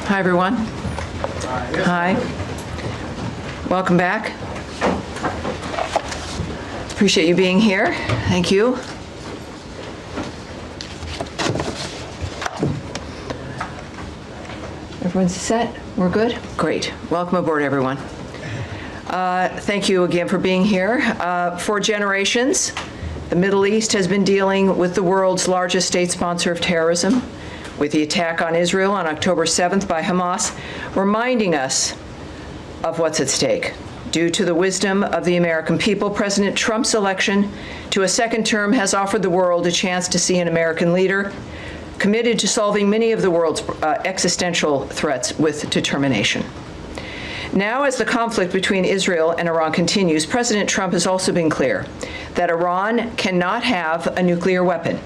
Hi, everyone. Hi. Welcome back. Appreciate you being here. Thank you. Everyone's set? We're good? Great. Welcome aboard, everyone. Thank you again for being here. For generations, the Middle East has been dealing with the world's largest state sponsor of terrorism, with the attack on Israel on October 7th by Hamas, reminding us of what's at stake. Due to the wisdom of the American people, President Trump's election to a second term has offered the world a chance to see an American leader committed to solving many of the world's existential threats with determination. Now, as the conflict between Israel and Iran continues, President Trump has also been clear that Iran cannot have a nuclear weapon.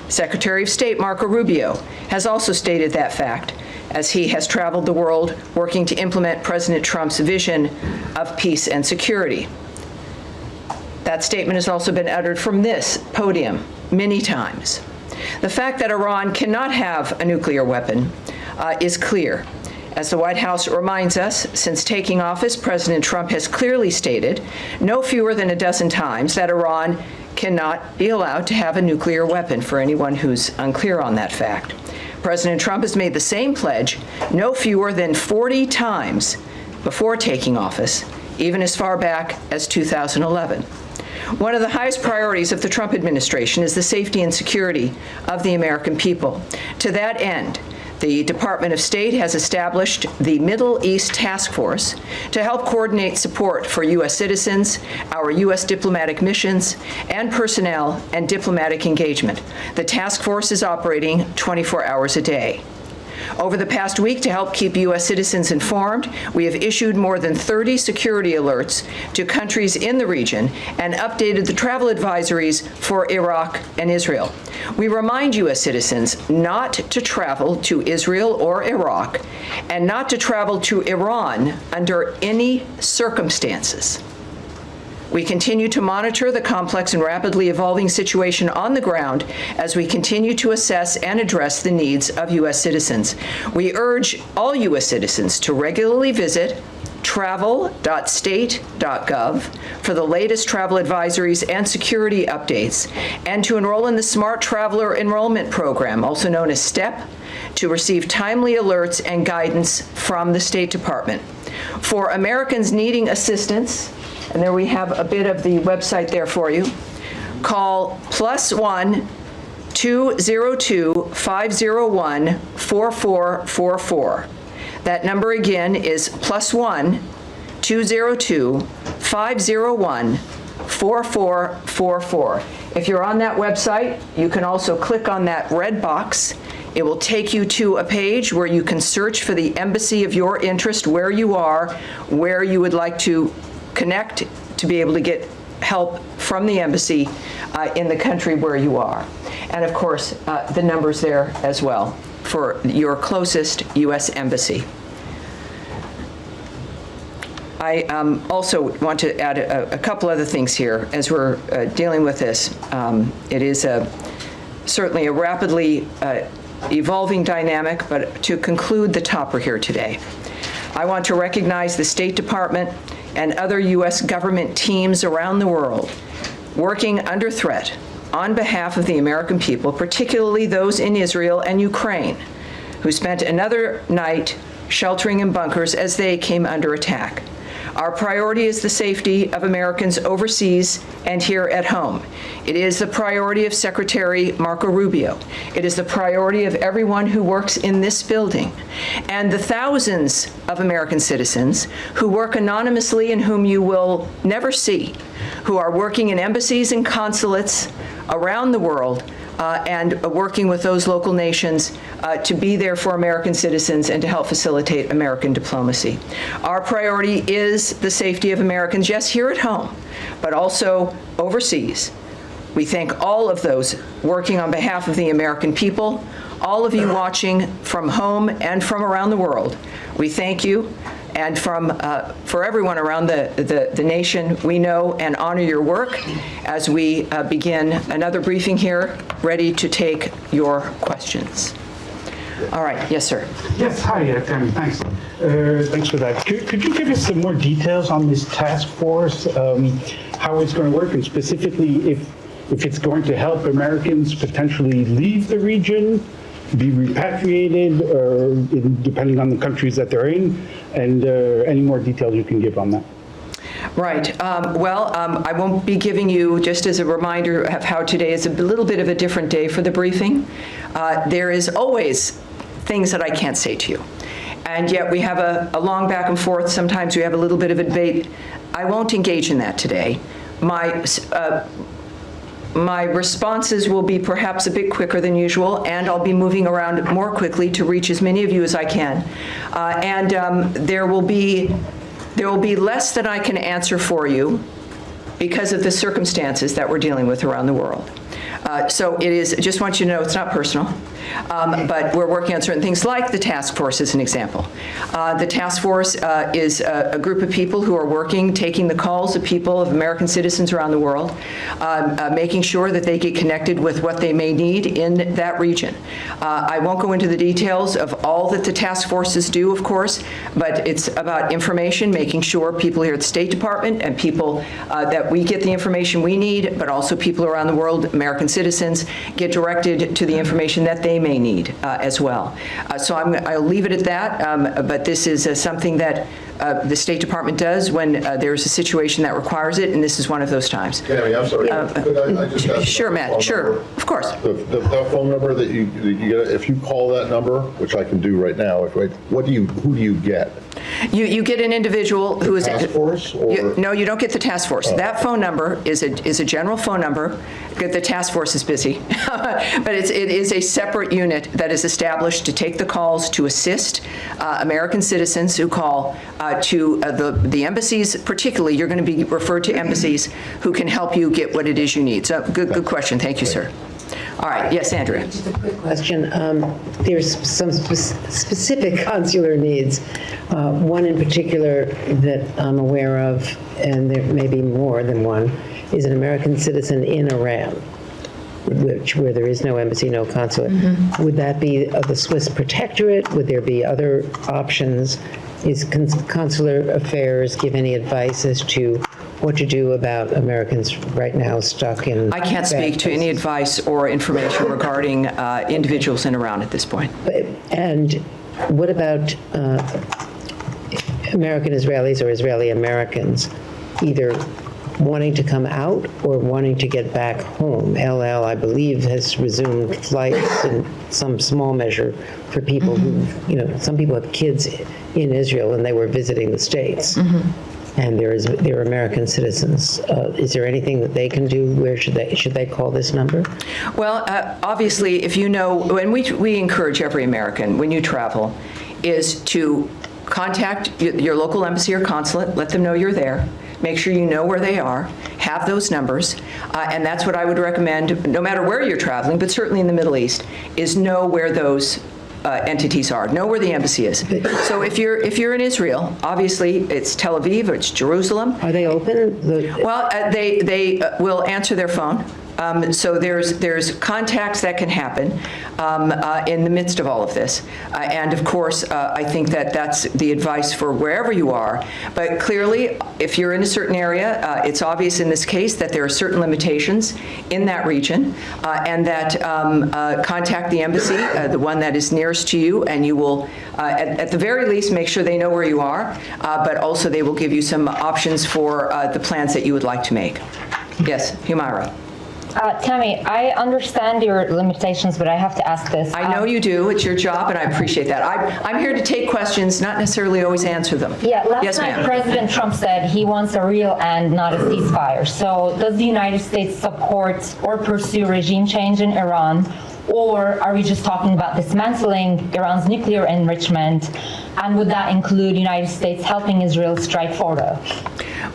Secretary of State Marco Rubio has also stated that fact, as he has traveled the world working to implement President Trump's vision of peace and security. That statement has also been uttered from this podium many times. The fact that Iran cannot have a nuclear weapon is clear. As the White House reminds us, since taking office, President Trump has clearly stated no fewer than a dozen times that Iran cannot be allowed to have a nuclear weapon, for anyone who's unclear on that fact. President Trump has made the same pledge no fewer than 40 times before taking office, even as far back as 2011. One of the highest priorities of the Trump administration is the safety and security of the American people. To that end, the Department of State has established the Middle East Task Force to help coordinate support for U.S. citizens, our U.S. diplomatic missions, and personnel and diplomatic engagement. The task force is operating 24 hours a day. Over the past week, to help keep U.S. citizens informed, we have issued more than 30 security alerts to countries in the region and updated the travel advisories for Iraq and Israel. We remind U.S. citizens not to travel to Israel or Iraq and not to travel to Iran under any circumstances. We continue to monitor the complex and rapidly evolving situation on the ground as we continue to assess and address the needs of U.S. citizens. We urge all U.S. citizens to regularly visit travel.state.gov for the latest travel advisories and security updates, and to enroll in the Smart Traveler Enrollment Program, also known as STEP, to receive timely alerts and guidance from the State Department. For Americans needing assistance, and there we have a bit of the website there for you, call +1 202 501 4444. That number again is +1 202 501 4444. If you're on that website, you can also click on that red box. It will take you to a page where you can search for the embassy of your interest, where you are, where you would like to connect to be able to get help from the embassy in the country where you are. And of course, the number's there as well for your closest U.S. embassy. I also want to add a couple other things here as we're dealing with this. It is certainly a rapidly evolving dynamic, but to conclude the topper here today, I want to recognize the State Department and other U.S. government teams around the world working under threat on behalf of the American people, particularly those in Israel and Ukraine, who spent another night sheltering in bunkers as they came under attack. Our priority is the safety of Americans overseas and here at home. It is the priority of Secretary Marco Rubio. It is the priority of everyone who works in this building, and the thousands of American citizens who work anonymously and whom you will never see, who are working in embassies and consulates around the world and working with those local nations to be there for American citizens and to help facilitate American diplomacy. Our priority is the safety of Americans, yes, here at home, but also overseas. We thank all of those working on behalf of the American people, all of you watching from home and from around the world. We thank you. And for everyone around the nation, we know and honor your work as we begin another briefing here, ready to take your questions. All right, yes, sir. Yes, hi, Tammy, thanks. Thanks for that. Could you give us some more details on this task force, how it's going to work, and specifically if it's going to help Americans potentially leave the region, be repatriated, or depending on the countries that they're in, and any more details you can give on that? Right. I won't be giving you, just as a reminder of how today is a little bit of a different day for the briefing. There is always things that I can't say to you. And yet we have a long back and forth. Sometimes we have a little bit of a debate. I won't engage in that today. My responses will be perhaps a bit quicker than usual, and I'll be moving around more quickly to reach as many of you as I can. There will be less than I can answer for you because of the circumstances that we're dealing with around the world. So it is, just want you to know, it's not personal, but we're working on certain things like the task force as an example. The task force is a group of people who are working, taking the calls of people, of American citizens around the world, making sure that they get connected with what they may need in that region. I won't go into the details of all that the task forces do, of course, but it's about information, making sure people here at the State Department and people that we get the information we need, but also people around the world, American citizens, get directed to the information that they may need as well. So I'll leave it at that, but this is something that the State Department does when there's a situation that requires it, and this is one of those times. Tammy, I'm sorry. Could I just ask Sure, Matt, sure, of course. That phone number that you get, if you call that number, which I can do right now, who do you get? You get an individual who is task force, or? No, you don't get the task force. That phone number is a general phone number. The task force is busy, but it is a separate unit that is established to take the calls to assist American citizens who call to the embassies. Particularly, you're going to be referred to embassies who can help you get what it is you need. So good question. Thank you, sir. All right. Yes, Andrea. Just a quick question. There's some specific consular needs. One in particular that I'm aware of, and there may be more than one, is an American citizen in Iran, where there is no embassy, no consulate. Mm-hmm. Would that be the Swiss protectorate? Would there be other options? Is consular affairs give any advice as to what to do about Americans right now stuck in? I can't speak to any advice or information regarding individuals in Iran at this point. And what about American Israelis or Israeli Americans either wanting to come out or wanting to get back home? LL, I believe, has resumed flights in some small measure for people who, some people have kids in Israel and they were visiting the States. And they're American citizens. Is there anything that they can do? Where should they call this number? Well, obviously, if you know, and we encourage every American when you travel, is to contact your local embassy or consulate, let them know you're there, make sure you know where they are, have those numbers, and that's what I would recommend, no matter where you're traveling, but certainly in the Middle East, is know where those entities are, know where the embassy is. So if you're in Israel, obviously it's Tel Aviv or it's Jerusalem. Are they open? Well, they will answer their phone. So there's contacts that can happen in the midst of all of this. And of course, I think that's the advice for wherever you are. But clearly, if you're in a certain area, it's obvious in this case that there are certain limitations in that region, and that contact the embassy, the one that is nearest to you, and you will, at the very least, make sure they know where you are, but also they will give you some options for the plans that you would like to make. Yes, Humaira. Tammy, I understand your limitations, but I have to ask this. I know you do. It's your job, and I appreciate that. I'm here to take questions, not necessarily always answer them. Yeah, last yes, night ma'am. President Trump said he wants a real end, not a ceasefire. So does the United States support or pursue regime change in Iran? Or are we just talking about dismantling Iran's nuclear enrichment? And would that include United States helping Israel strike Fordo?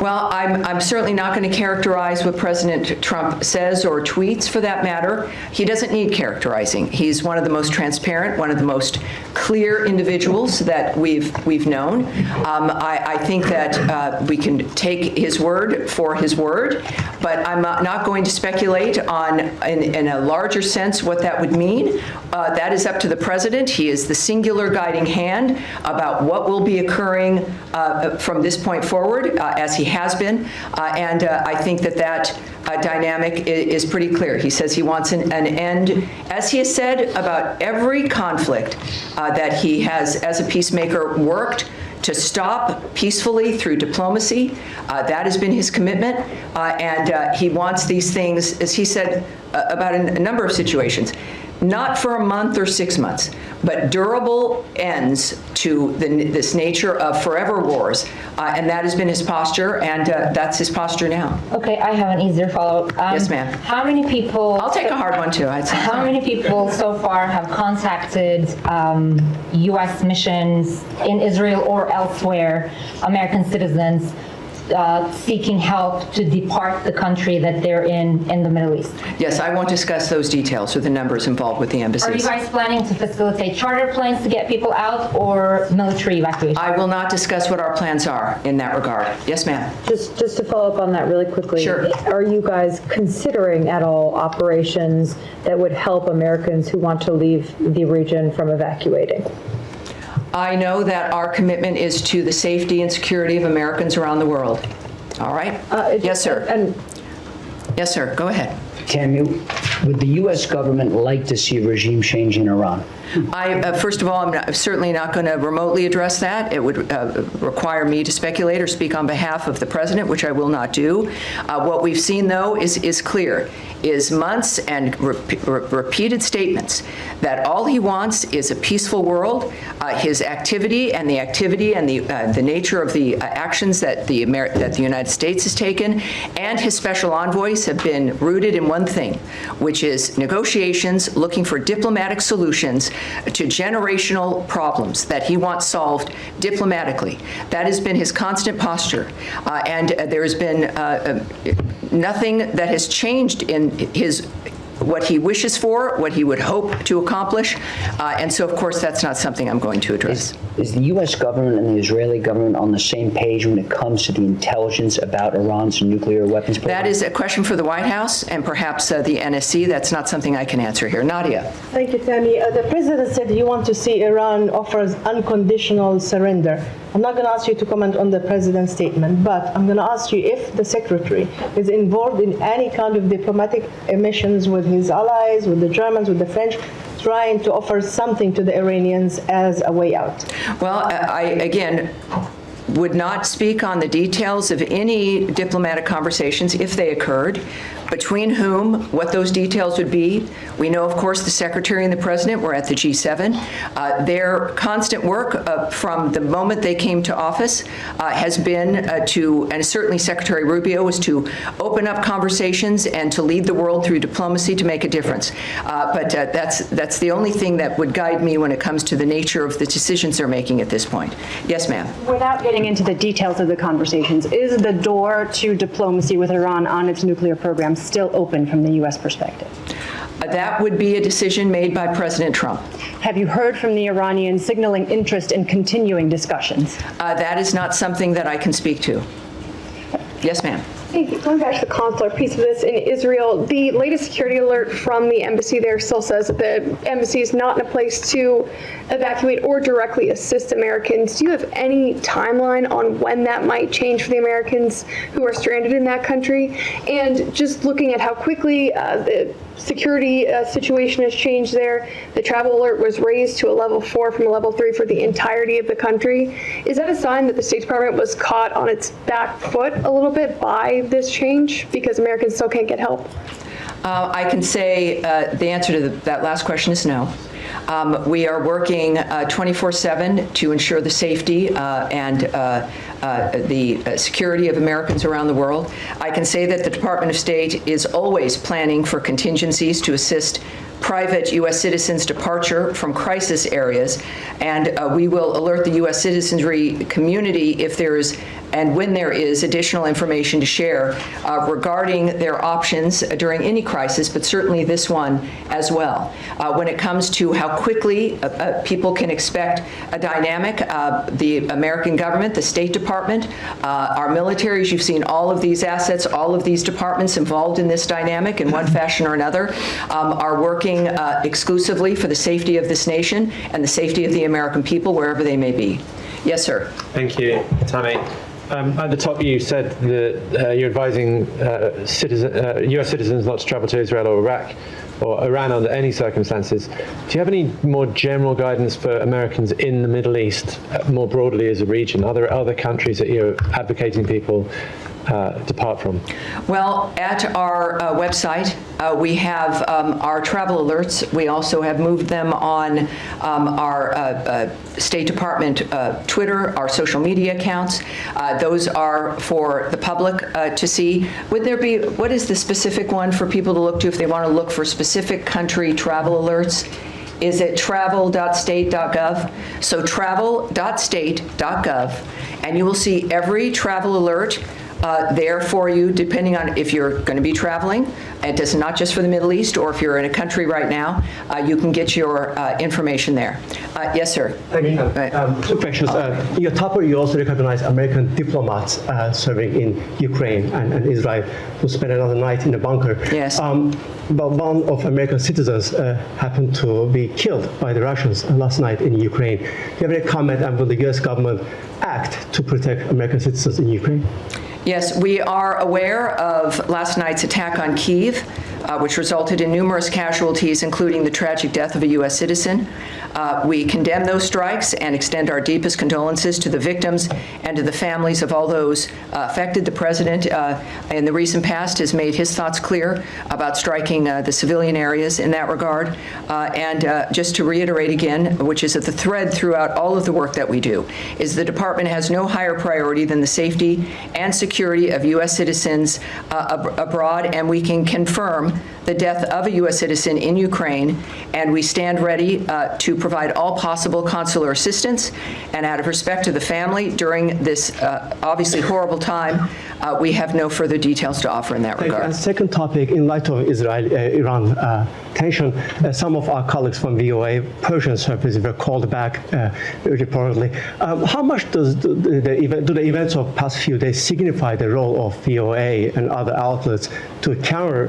Well, I'm certainly not going to characterize what President Trump says or tweets, for that matter. He doesn't need characterizing. He's one of the most transparent, one of the most clear individuals that we've known. I think that we can take his word for his word, but I'm not going to speculate on, in a larger sense, what that would mean. That is up to the president. He is the singular guiding hand about what will be occurring from this point forward, as he has been, and I think that dynamic is pretty clear. He says he wants an end, as he has said about every conflict that he has, as a peacemaker, worked to stop peacefully through diplomacy. That has been his commitment, and he wants these things, as he said about a number of situations, not for a month or 6 months, but durable ends to this nature of forever wars. And that has been his posture, and that's his posture now. Okay, I have an easier follow-up. Yes, ma'am. How many people... I'll take a hard one, too. I'd say. How many people so far have contacted U.S. missions in Israel or elsewhere, American citizens, seeking help to depart the country that they're in the Middle East? Yes, I won't discuss those details or the numbers involved with the embassies. Are you guys planning to facilitate charter planes to get people out or military evacuation? I will not discuss what our plans are in that regard. Yes, ma'am. Just to follow up on that really quickly. Sure. Are you guys considering at all operations that would help Americans who want to leave the region from evacuating? I know that our commitment is to the safety and security of Americans around the world. All right? Yes, sir. Yes, sir. Go ahead. Tammy, would the U.S. government like to see a regime change in Iran? First of all, I'm certainly not going to remotely address that. It would require me to speculate or speak on behalf of the president, which I will not do. What we've seen, though, is clear, is months and repeated statements that all he wants is a peaceful world. His activity and the nature of the actions that the United States has taken and his special envoys have been rooted in one thing, which is negotiations, looking for diplomatic solutions to generational problems that he wants solved diplomatically. That has been his constant posture. And there has been nothing that has changed in what he wishes for, what he would hope to accomplish. And so, of course, that's not something I'm going to address. Is the U.S. government and the Israeli government on the same page when it comes to the intelligence about Iran's nuclear weapons program? That is a question for the White House and perhaps the NSC. That's not something I can answer here. Nadia. Thank you, Tammy. The president said he wants to see Iran offers unconditional surrender. I'm not going to ask you to comment on the president's statement, but I'm going to ask you if the secretary is involved in any kind of diplomatic missions with his allies, with the Germans, with the French, trying to offer something to the Iranians as a way out. Well, I, again, would not speak on the details of any diplomatic conversations, if they occurred, between whom, what those details would be. We know, of course, the Secretary and the President were at the G7. Their constant work from the moment they came to office has been and certainly Secretary Rubio, was to open up conversations and to lead the world through diplomacy to make a difference. But that's the only thing that would guide me when it comes to the nature of the decisions they're making at this point. Yes, ma'am. Without getting into the details of the conversations, is the door to diplomacy with Iran on its nuclear program still open from the U.S. perspective? That would be a decision made by President Trump. Have you heard from the Iranians signaling interest in continuing discussions? That is not something that I can speak to. Yes, ma'am. Going back to the consular piece of this in Israel, the latest security alert from the embassy there still says that the embassy is not in a place to evacuate or directly assist Americans. Do you have any timeline on when that might change for the Americans who are stranded in that country? And just looking at how quickly the security situation has changed there, the travel alert was raised to a level 4 from a level 3 for the entirety of the country. Is that a sign that the State Department was caught on its back foot a little bit by this change because Americans still can't get help? I can say the answer to that last question is no. We are working 24/7 to ensure the safety and the security of Americans around the world. I can say that the Department of State is always planning for contingencies to assist private U.S. citizens' departure from crisis areas, and we will alert the U.S. citizenry community if there is and when there is additional information to share regarding their options during any crisis, but certainly this one as well. When it comes to how quickly people can expect a dynamic, the American government, the State Department, our militaries, you've seen all of these assets, all of these departments involved in this dynamic in one fashion or another, are working exclusively for the safety of this nation and the safety of the American people, wherever they may be. Yes, sir. Thank you, Tammy. At the top, you said that you're advising U.S. citizens not to travel to Israel or Iraq or Iran under any circumstances. Do you have any more general guidance for Americans in the Middle East, more broadly as a region? Are there other countries that you're advocating people depart from? Well, at our website, we have our travel alerts. We also have moved them on our State Department Twitter, our social media accounts. Those are for the public to see. Would there be, what is the specific one for people to look to if they want to look for specific country travel alerts? Is it travel.state.gov? So travel.state.gov, and you will see every travel alert there for you, depending on if you're going to be traveling. It is not just for the Middle East, or if you're in a country right now, you can get your information there. Yes, sir. Thank you. Two questions. In your topper, you also recognize American diplomats serving in Ukraine and Israel who spent another night in a bunker. Yes. But one of American citizens happened to be killed by the Russians last night in Ukraine. Do you have any comment on will the U.S. government act to protect American citizens in Ukraine? Yes, we are aware of last night's attack on Kyiv, which resulted in numerous casualties, including the tragic death of a U.S. citizen. We condemn those strikes and extend our deepest condolences to the victims and to the families of all those affected. The president, in the recent past, has made his thoughts clear about striking the civilian areas in that regard. And just to reiterate again, which is at the thread throughout all of the work that we do, is the department has no higher priority than the safety and security of U.S. citizens abroad, and we can confirm the death of a U.S. citizen in Ukraine, and we stand ready to provide all possible consular assistance. And out of respect to the family during this obviously horrible time, we have no further details to offer in that regard. And second topic, in light of Israel-Iran tension, some of our colleagues from VOA, Persian services were called back reportedly. How much do the events of past few days signify the role of VOA and other outlets to counter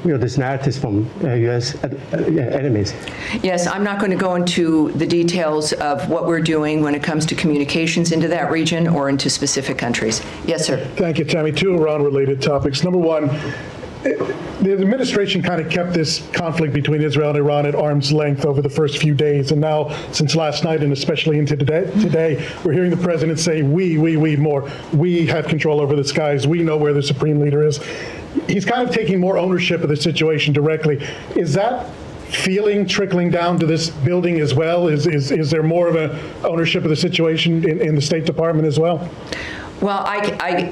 these narratives from U.S. enemies? Yes, I'm not going to go into the details of what we're doing when it comes to communications into that region or into specific countries. Yes, sir. Thank you, Tammy. Two Iran-related topics. Number one, the administration kind of kept this conflict between Israel and Iran at arm's length over the first few days, and now, since last night and especially into today, we're hearing the president say, we more. We have control over the skies. We know where the supreme leader is. He's kind of taking more ownership of the situation directly. Is that feeling trickling down to this building as well? Is there more of an ownership of the situation in the State Department as well? Well, I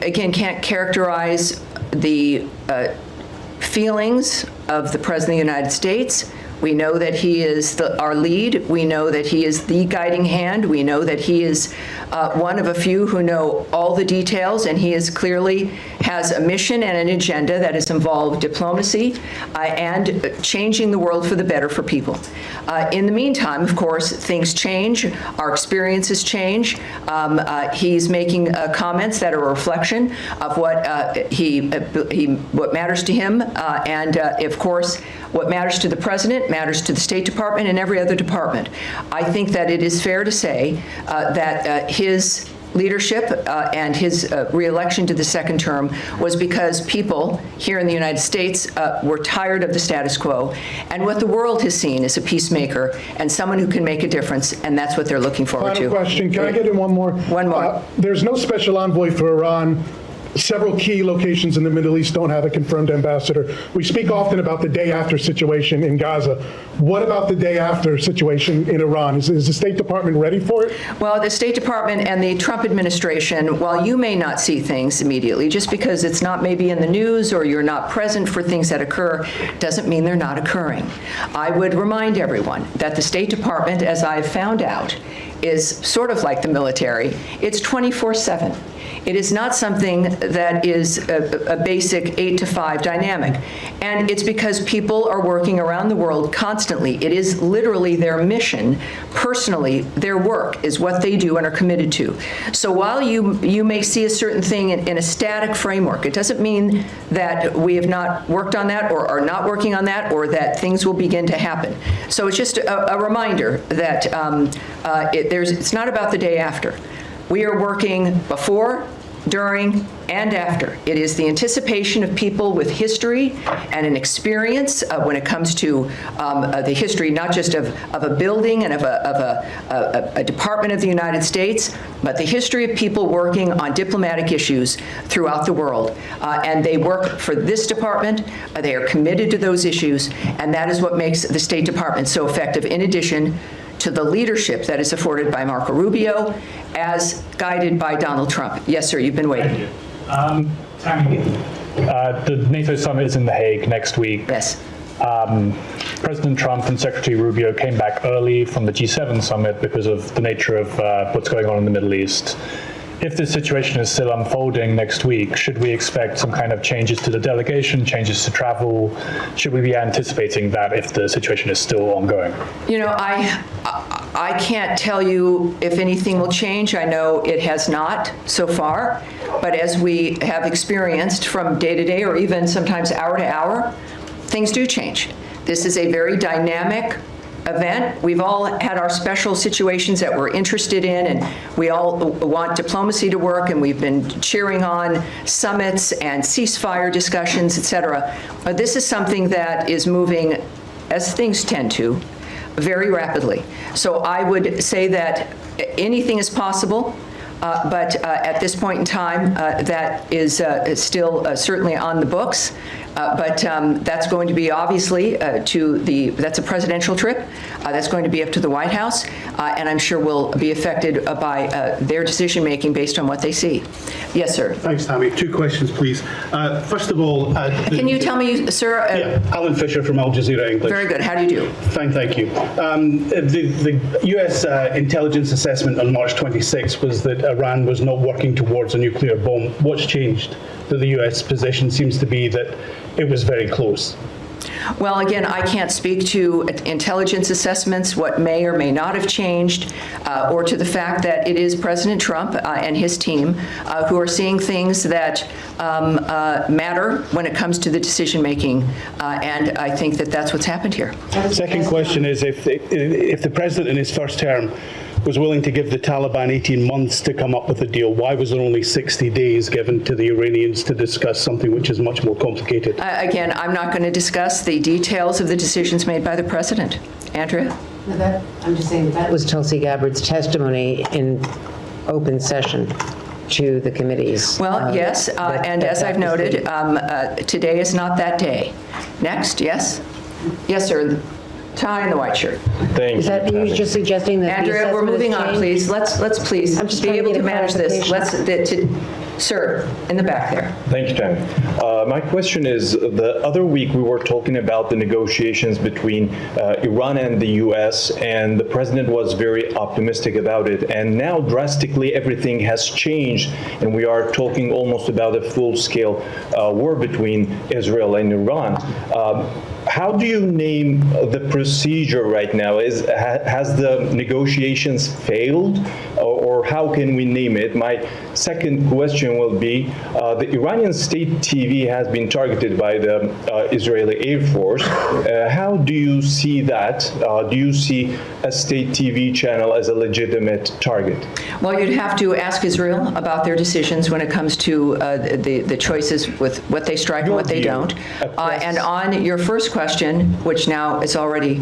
again can't characterize the feelings of the President of the United States. We know that he is our lead. We know that he is the guiding hand. We know that he is one of a few who know all the details, and he is clearly has a mission and an agenda that has involved diplomacy and changing the world for the better for people. In the meantime, of course, things change. Our experiences change. He's making comments that are a reflection of what what matters to him, and of course, what matters to the president matters to the State Department and every other department. I think that it is fair to say that his leadership and his re-election to the second term was because people here in the United States were tired of the status quo, and what the world has seen is a peacemaker and someone who can make a difference, and that's what they're looking forward to. Final question. Can I get in one more? One more. There's no special envoy for Iran. Several key locations in the Middle East don't have a confirmed ambassador. We speak often about the day after situation in Gaza. What about the day after situation in Iran? Is the State Department ready for it? Well, the State Department and the Trump administration, while you may not see things immediately, just because it's not maybe in the news or you're not present for things that occur, doesn't mean they're not occurring. I would remind everyone that the State Department, as I've found out, is sort of like the military. It's 24/7. It is not something that is a basic 8 to 5 dynamic. And it's because people are working around the world constantly. It is literally their mission, personally, their work is what they do and are committed to. So while you may see a certain thing in a static framework, it doesn't mean that we have not worked on that or are not working on that or that things will begin to happen. So it's just a reminder that it's not about the day after. We are working before, during, and after. It is the anticipation of people with history and an experience when it comes to the history, not just of a building and of a department of the United States, but the history of people working on diplomatic issues throughout the world. And they work for this department, they are committed to those issues, and that is what makes the State Department so effective, in addition to the leadership that is afforded by Marco Rubio, as guided by Donald Trump. Yes, sir, you've been waiting. Tammy, the NATO summit is in The Hague next week. Yes. President Trump and Secretary Rubio came back early from the G7 summit because of the nature of what's going on in the Middle East. If this situation is still unfolding next week, should we expect some kind of changes to the delegation, changes to travel? Should we be anticipating that if the situation is still ongoing? You know, I can't tell you if anything will change. I know it has not so far, but as we have experienced from day to day or even sometimes hour to hour, things do change. This is a very dynamic event. We've all had our special situations that we're interested in, and we all want diplomacy to work, and we've been cheering on summits and ceasefire discussions, et cetera. But this is something that is moving, as things tend to, very rapidly. So I would say that anything is possible, but at this point in time, that is still certainly on the books. But that's going to be obviously that's a presidential trip. That's going to be up to the White House, and I'm sure will be affected by their decision making based on what they see. Yes, sir. Thanks, Tammy. 2 questions, please. First of all, can you tell me, sir? Alan Fisher from Al Jazeera English. Very good. How do you do? Fine, thank you. The U.S. intelligence assessment on March 26 was that Iran was not working towards a nuclear bomb. What's changed? That the U.S. position seems to be that it was very close. Well, again, I can't speak to intelligence assessments, what may or may not have changed, or to the fact that it is President Trump and his team who are seeing things that matter when it comes to the decision making, and I think that that's what's happened here. Second question is, if the president in his first term was willing to give the Taliban 18 months to come up with a deal, why was there only 60 days given to the Iranians to discuss something which is much more complicated? Again, I'm not going to discuss the details of the decisions made by the president. Andrea? I'm just saying that was Tulsi Gabbard's testimony in open session to the committees. Well, yes, and as I've noted, today is not that day. Next, yes? Yes, sir. Tie in the white shirt. Thank you. Is that you just suggesting that Andrea, we're moving on, please. Let's please be able to manage this. Sir, in the back there. Thank you, Tammy. My question is, the other week we were talking about the negotiations between Iran and the U.S., and the president was very optimistic about it. And now drastically everything has changed, and we are talking almost about a full-scale war between Israel and Iran. How do you name the procedure right now? Has the negotiations failed, or how can we name it? My second question will be, the Iranian state TV has been targeted by the Israeli Air Force. How do you see that? Do you see a state TV channel as a legitimate target? Well, you'd have to ask Israel about their decisions when it comes to the choices with what they strike and what they don't. And on your first question, which now is already,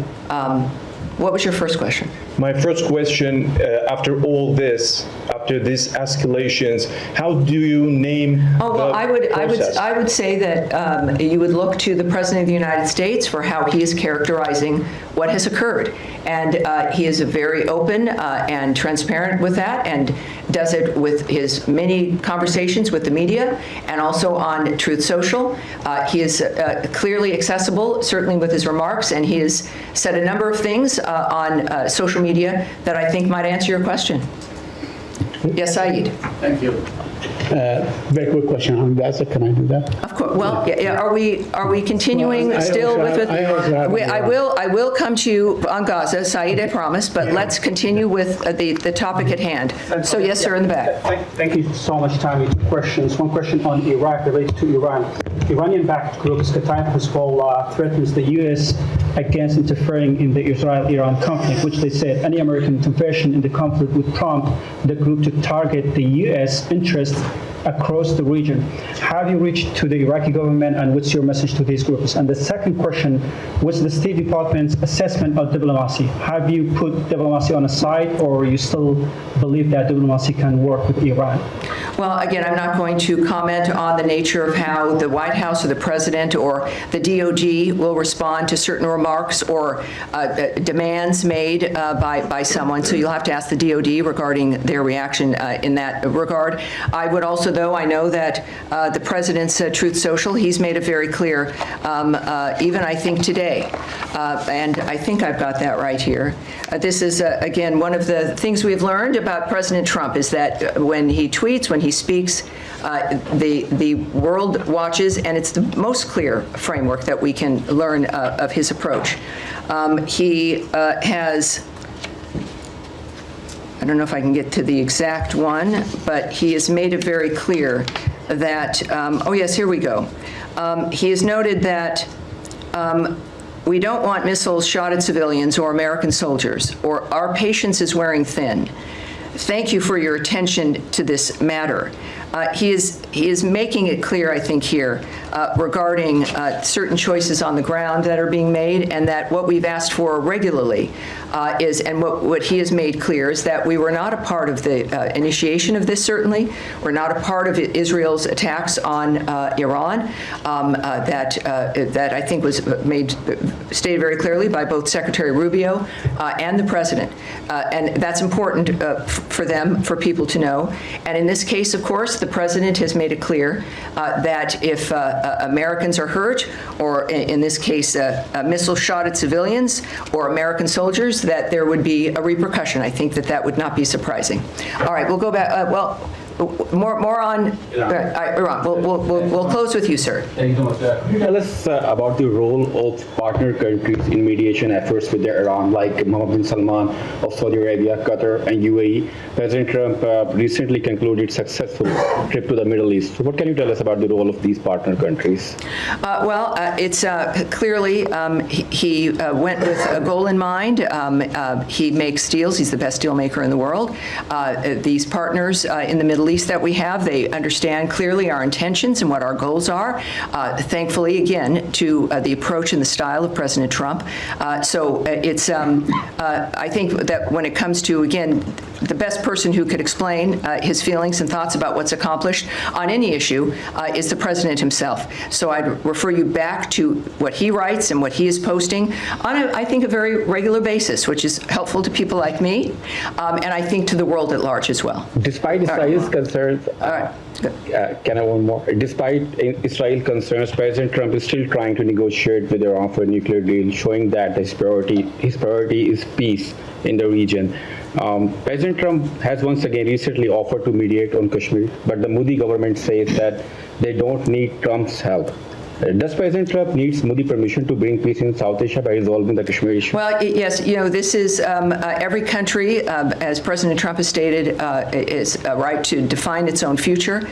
what was your first question? My first question, after all this, after these escalations, how do you name I would say that you would look to the President of the United States for how he is characterizing what has occurred. And he is very open and transparent with that, and does it with his many conversations with the media and also on Truth Social. He is clearly accessible, certainly with his remarks, and he has said a number of things on social media that I think might answer your question. Yes, Saeed. Thank you. Very quick question on Gaza. Can I do that? Of course. Well, yeah, are we continuing still with? I will come to you on Gaza, Saeed, I promise. But let's continue with the topic at hand. So yes, sir, in the back. Thank you so much, Tammy. Two questions. One question on Iraq related to Iran. Iranian-backed group Qatar Hezbollah threatens the U.S. against interfering in the Israel-Iran conflict, which they said any American intervention in the conflict would prompt the group to target the U.S. interests across the region. How have you reached to the Iraqi government, and what's your message to these groups? And the second question, what's the State Department's assessment of diplomacy? Have you put diplomacy on a side, or you still believe that diplomacy can work with Iran? Well, again, I'm not going to comment on the nature of how the White House or the President or the DOD will respond to certain remarks or demands made by someone. So you'll have to ask the DOD regarding their reaction in that regard. I would also, though, I know that the President's Truth Social, he's made it very clear, even I think today, and I think I've got that right here. This is, again, one of the things we've learned about President Trump is that when he tweets, when he speaks, the world watches, and it's the most clear framework that we can learn of his approach. He has, I don't know if I can get to the exact one, but he has made it very clear that, oh yes, here we go. He has noted that we don't want missiles shot at civilians or American soldiers, or our patience is wearing thin. Thank you for your attention to this matter. He is making it clear, I think, here regarding certain choices on the ground that are being made, and that what we've asked for regularly is, and what he has made clear is that we were not a part of the initiation of this, certainly. We're not a part of Israel's attacks on Iran. That I think was stated very clearly by both Secretary Rubio and the President. And that's important for people to know. And in this case, of course, the President has made it clear that if Americans are hurt, or in this case, a missile shot at civilians or American soldiers, that there would be a repercussion. I think that would not be surprising. All right, we'll go back. More on Iran. We'll close with you, sir. Thank you so much. Could you tell us about the role of partner countries in mediation efforts with Iran, like Mohammed bin Salman of Saudi Arabia, Qatar, and UAE? President Trump recently concluded successful trip to the Middle East. So what can you tell us about the role of these partner countries? It's clearly he went with a goal in mind. He makes deals. He's the best deal maker in the world. These partners in the Middle East that we have, they understand clearly our intentions and what our goals are. Thankfully, again, to the approach and the style of President Trump. So it's, I think that when it comes to, again, the best person who could explain his feelings and thoughts about what's accomplished on any issue is the President himself. So I'd refer you back to what he writes and what he is posting on, I think, a very regular basis, which is helpful to people like me, and I think to the world at large as well. Despite Israel's concerns, can I one more? Despite Israel concerns, President Trump is still trying to negotiate with Iran for a nuclear deal, showing that his priority is peace in the region. President Trump has once again recently offered to mediate on Kashmir, but the Modi government says that they don't need Trump's help. Does President Trump need Modi permission to bring peace in South Asia by resolving the Kashmir issue? Well, yes, this is every country, as President Trump has stated, is a right to define its own future.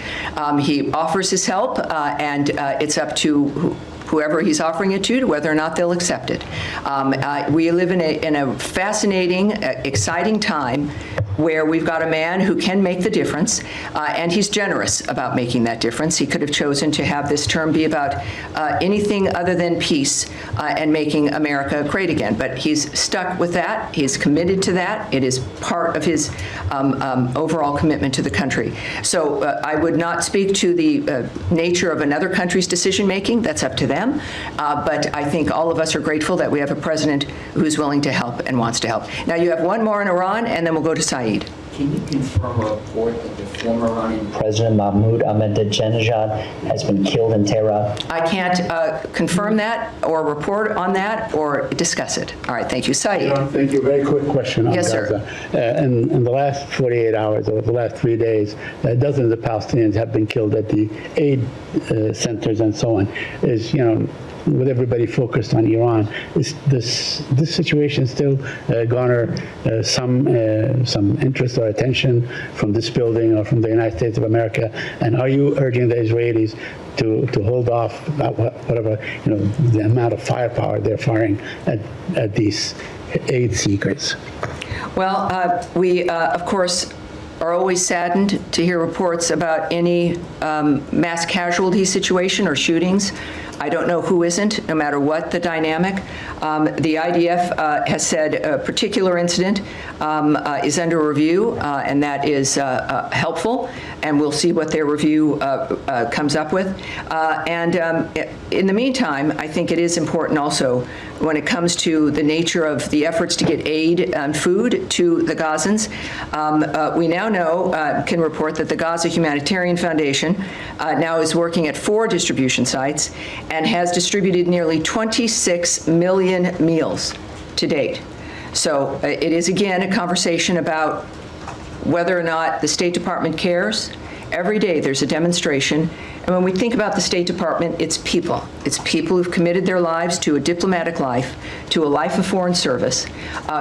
He offers his help, and it's up to whoever he's offering it to whether or not they'll accept it. We live in a fascinating, exciting time where we've got a man who can make the difference, and he's generous about making that difference. He could have chosen to have this term be about anything other than peace and making America great again, but he's stuck with that. He's committed to that. It is part of his overall commitment to the country. So I would not speak to the nature of another country's decision-making. That's up to them. But I think all of us are grateful that we have a president who's willing to help and wants to help. Now, you have one more in Iran, and then we'll go to Saeed. Can you confirm a report that the former Iranian President Mahmoud Ahmadinejad has been killed in Tehran? I can't confirm that or report on that or discuss it. All right, thank you. Saeed. Thank you. Very quick question on Yes, Gaza. sir. In the last 48 hours, or the last 3 days, dozens of Palestinians have been killed at the aid centers and so on. With everybody focused on Iran, is this situation still garner some interest or attention from this building or from the United States of America? And are you urging the Israelis to hold off about whatever the amount of firepower they're firing at these aid seekers? Well, we of course are always saddened to hear reports about any mass casualty situation or shootings. I don't know who isn't, no matter what the dynamic. The IDF has said a particular incident is under review, and that is helpful, and we'll see what their review comes up with. In the meantime, I think it is important also when it comes to the nature of the efforts to get aid and food to the Gazans. We now know, can report that the Gaza Humanitarian Foundation now is working at 4 distribution sites and has distributed nearly 26 million meals to date. So it is, again, a conversation about whether or not the State Department cares. Every day there's a demonstration. And when we think about the State Department, it's people. It's people who've committed their lives to a diplomatic life, to a life of foreign service,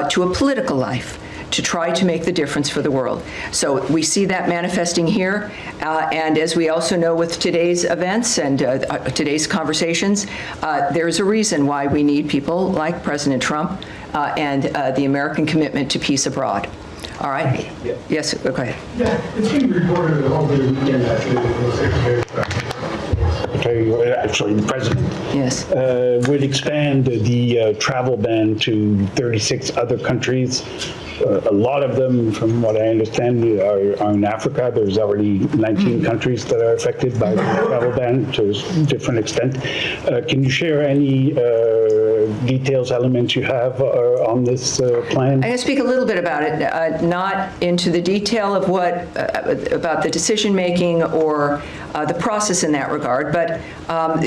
to a political life, to try to make the difference for the world. So we see that manifesting here. And as we also know with today's events and today's conversations, there's a reason why we need people like President Trump and the American commitment to peace abroad. All right? Yeah. Yes, go ahead. Yeah, it's been reported over the weekend that the president would expand the travel ban to 36 other countries. A lot of them, from what I understand, are in Africa. There's already 19 countries that are affected by the travel ban to a different extent. Can you share any details, elements you have on this plan? I'm going to speak a little bit about it, not into the detail of what, about the decision-making or the process in that regard, but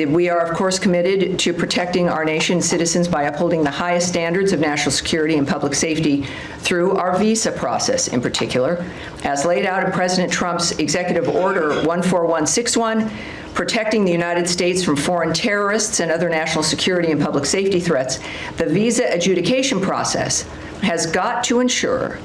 we are, of course, committed to protecting our nation's citizens by upholding the highest standards of national security and public safety through our visa process in particular, as laid out in President Trump's Executive Order 14161, protecting the United States from foreign terrorists and other national security and public safety threats. The visa adjudication process has got to ensure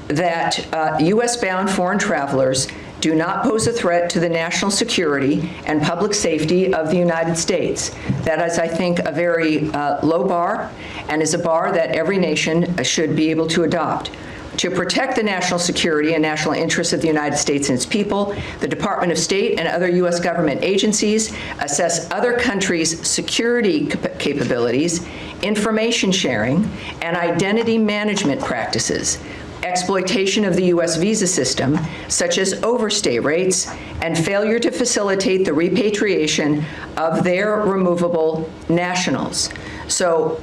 that U.S.-bound foreign travelers do not pose a threat to the national security and public safety of the United States. That is, I think, a very low bar, and is a bar that every nation should be able to adopt. To protect the national security and national interests of the United States and its people, the Department of State and other U.S. government agencies assess other countries' security capabilities, information sharing, and identity management practices, exploitation of the U.S. visa system, such as overstay rates, and failure to facilitate the repatriation of their removable nationals. So,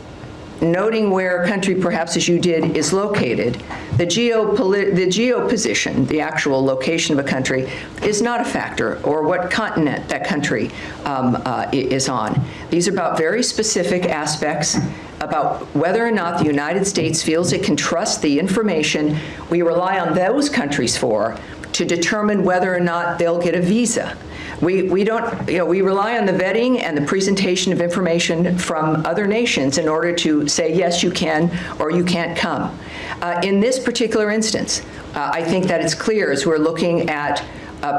noting where a country, perhaps as you did, is located, the geo position, the actual location of a country, is not a factor, or what continent that country is on. These are about very specific aspects about whether or not the United States feels it can trust the information we rely on those countries for to determine whether or not they'll get a visa. We don't, we rely on the vetting and the presentation of information from other nations in order to say, yes, you can, or you can't come. In this particular instance, I think that it's clear as we're looking at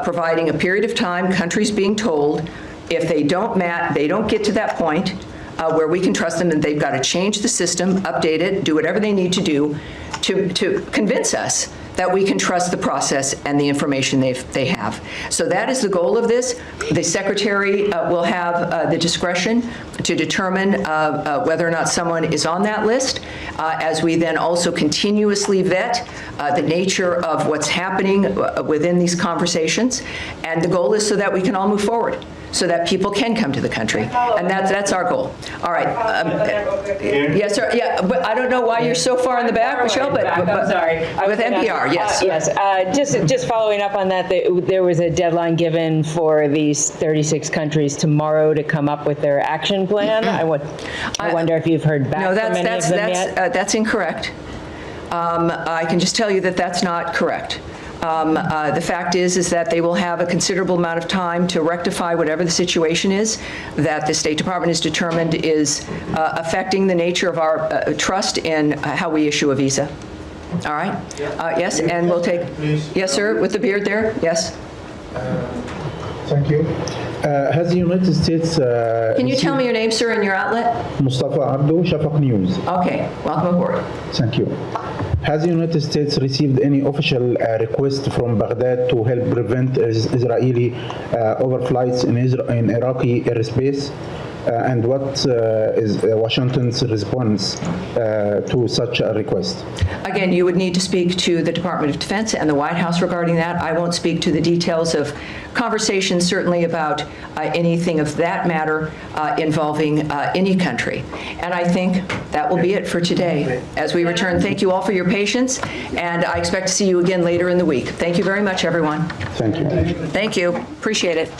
providing a period of time, countries being told if they don't get to that point where we can trust them, and they've got to change the system, update it, do whatever they need to do to convince us that we can trust the process and the information they have. So that is the goal of this. The Secretary will have the discretion to determine whether or not someone is on that list, as we then also continuously vet the nature of what's happening within these conversations. And the goal is so that we can all move forward, so that people can come to the country. And that's our goal. All right. Yes, sir. Yeah, but I don't know why you're so far in the back, Michelle, but I'm sorry. With NPR, yes. Just following up on that, there was a deadline given for these 36 countries tomorrow to come up with their action plan. I wonder if you've heard back from any of them yet? That's incorrect. I can just tell you that that's not correct. The fact is that they will have a considerable amount of time to rectify whatever the situation is that the State Department has determined is affecting the nature of our trust in how we issue a visa. All right? Yes, and we'll take, yes, sir, with the beard there, yes. Thank you. Has the United States... Can you tell me your name, sir, and your outlet? Mustafa Abdo, Shafaq News. Okay, welcome aboard. Thank you. Has the United States received any official request from Baghdad to help prevent Israeli overflights in Iraqi airspace? And what is Washington's response to such a request? Again, you would need to speak to the Department of Defense and the White House regarding that. I won't speak to the details of conversations, certainly about anything of that matter involving any country. And I think that will be it for today. As we return, thank you all for your patience, and I expect to see you again later in the week. Thank you very much, everyone. Thank you. Thank you. Appreciate it.